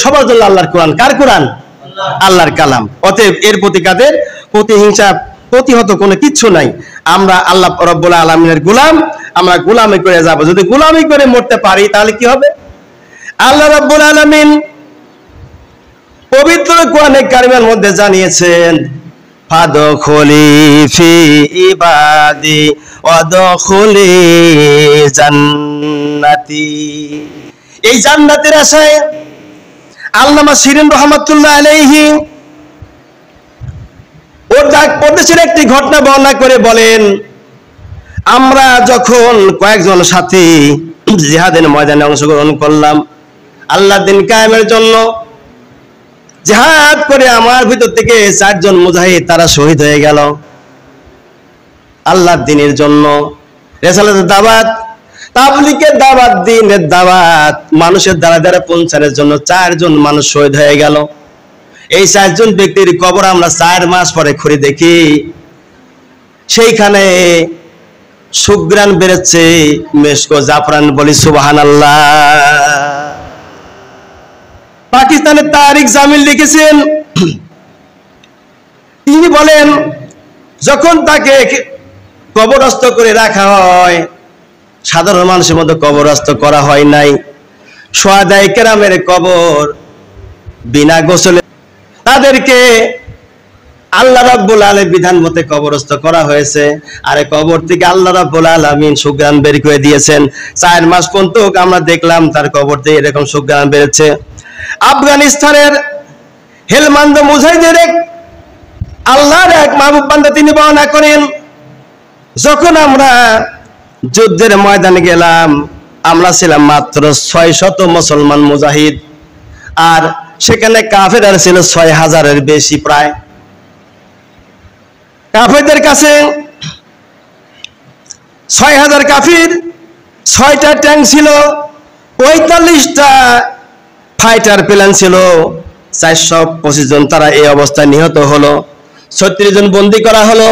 সবার জন্য আল্লাহর কোরআন। কার কোরআন? আল্লাহর কালাম। অতএব এর প্রতি কাদের প্রতিহিংসা প্রতিহত কোনো কিচ্ছু নাই। আমরা আল্লাহ রাব্বুল আলামিনের গোলাম, আমরা গোলামি করে যাব। যদি গোলামি করে মরতে পারি তাহলে কি হবে? আল্লাহ রাব্বুল আলামিন পবিত্র কোরআনে কারিমের মধ্যে জানিয়েছেন, ফাদখুলি ফি ইবাদি ওয়াদখুলি জান্নাতি। এই জান্নাতের আশায় আল্লামা শিরিন রহমাতুল্লাহ আলাইহি ওদেশের একটি ঘটনা বর্ণনা করে বলেন, আমরা যখন কয়েকজন সাথী জিহাদের ময়দানে অংশগ্রহণ করলাম আল্লাহর দ্বীন কায়েমের জন্য, জিহাদ করে আমার ভিতর থেকে 4 জন মুজাহিদ তারা শহীদ হয়ে গেল আল্লাহর দ্বীনের জন্য। রিসালাতের দাওয়াত, তাবলীগের দাওয়াত, দ্বীনের দাওয়াত মানুষের দ্বারা দ্বারা পৌঁছানোর জন্য 4 জন মানুষ শহীদ হয়ে গেল। এই 4 জন ব্যক্তির কবর আমরা 4 মাস পরে খুঁড়ে দেখি, সেইখানে সুগ্রান বেরোচ্ছে, মেশকো জাফরান। বলি সুবহানাল্লাহ। পাকিস্তানের তারিক জামিল লিখেছেন, তিনি বলেন যখন তাকে কবরস্থ করে রাখা হয়, সাধারণ মানুষের মতো কবরস্থ করা হয় নাই, শুহাদায়ে কেরামের কবর বিনা গোসলে তাদেরকে আল্লাহ রাব্বুল আলামিন বিধান মতে কবরস্থ করা হয়েছে। আর এই কবর থেকে আল্লাহ রাব্বুল আলামিন সুগ্রান বের করে দিয়েছেন। 4 মাস পর্যন্ত আমরা দেখলাম তার কবর থেকে এরকম সুগ্রান বেরোচ্ছে। আফগানিস্তানের হেলমান্দ মুজাহিদের এক আল্লাহর এক মাহবুব বান্দা তিনি বর্ণনা করেন, যখন আমরা যুদ্ধের ময়দানে গেলাম আমরা ছিলাম মাত্র 600 মুসলমান মুজাহিদ, আর সেখানে কাফেররা ছিল 6000-এর বেশি। প্রায় কাফেরদের কাছে 6000 কাফির, 6টা ট্যাঙ্ক ছিল, 45টা ফাইটার প্লেন ছিল, 425 জন তারা এই অবস্থায় নিহত হলো, 36 জন বন্দী করা হলো,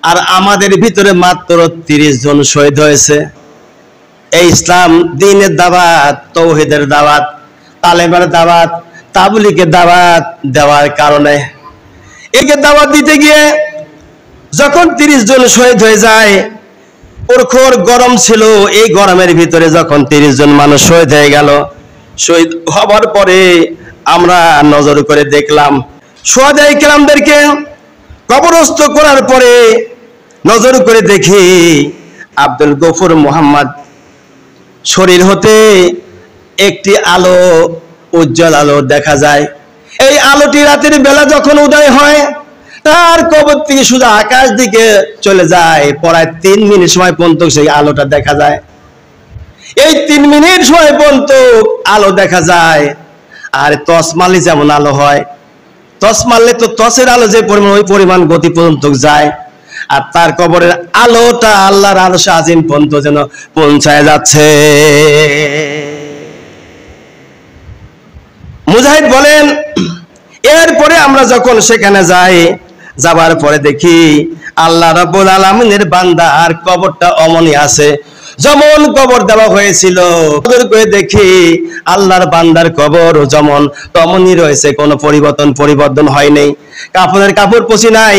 আর আমাদের ভিতরে মাত্র 30 জন শহীদ হয়েছে। এই ইসলাম দ্বীনের দাওয়াত, তাওহীদের দাওয়াত, তালেবের দাওয়াত, তাবলীগের দাওয়াত দেওয়ার কারণে একে দাওয়াত দিতে গিয়ে যখন 30 জন শহীদ হয়ে যায়, প্রখর গরম ছিল, এই গরমের ভিতরে যখন 30 জন মানুষ শহীদ হয়ে গেল, শহীদ হবার পরে আমরা নজর করে দেখলাম শুহাদায়ে কেরামদেরকে কবরস্থ করার পরে নজর করে দেখি আব্দুল গফুর মোহাম্মদ শরীর হতে একটি আলো, উজ্জ্বল আলো দেখা যায়। এই আলোটি রাতের বেলা যখন উদয় হয় তার কবর থেকে সোজা আকাশ দিকে চলে যায়, প্রায় 3 মিনিট সময় পর্যন্ত সেই আলোটা দেখা যায়। এই 3 মিনিট সময় পর্যন্ত আলো দেখা যায়। আর টর্চ মারলে যেমন আলো হয়, টর্চ মারলে তো টর্চের আলো যে পরিমাণ ওই পরিমাণ গতি পর্যন্ত যায়, আর তার কবরের আলোটা আল্লাহর আরশে আজিম পর্যন্ত যেন পৌঁছায় যাচ্ছে। মুজাহিদ বলেন, এরপরে আমরা যখন সেখানে যাই, যাবার পরে দেখি আল্লাহ রাব্বুল আলামিনের বান্দার কবরটা অমনি আছে যেমন কবর দেওয়া হয়েছিল। দেখি আল্লাহর বান্দার কবর যেমন তেমনই রয়েছে, কোনো পরিবর্তন হয় নাই। কাফনের কাপড় পচি নাই,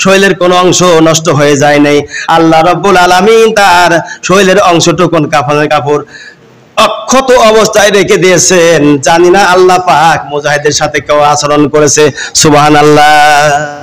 শরীরের কোনো অংশ নষ্ট হয়ে যায় নাই। আল্লাহ রাব্বুল আলামিন তার শরীরের অংশটুকুন কাফনের কাপড় অক্ষত অবস্থায় রেখে দিয়েছেন। জানি না আল্লাহ পাক মুজাহিদের সাথে কেউ আচরণ করেছে। সুবহানাল্লাহ।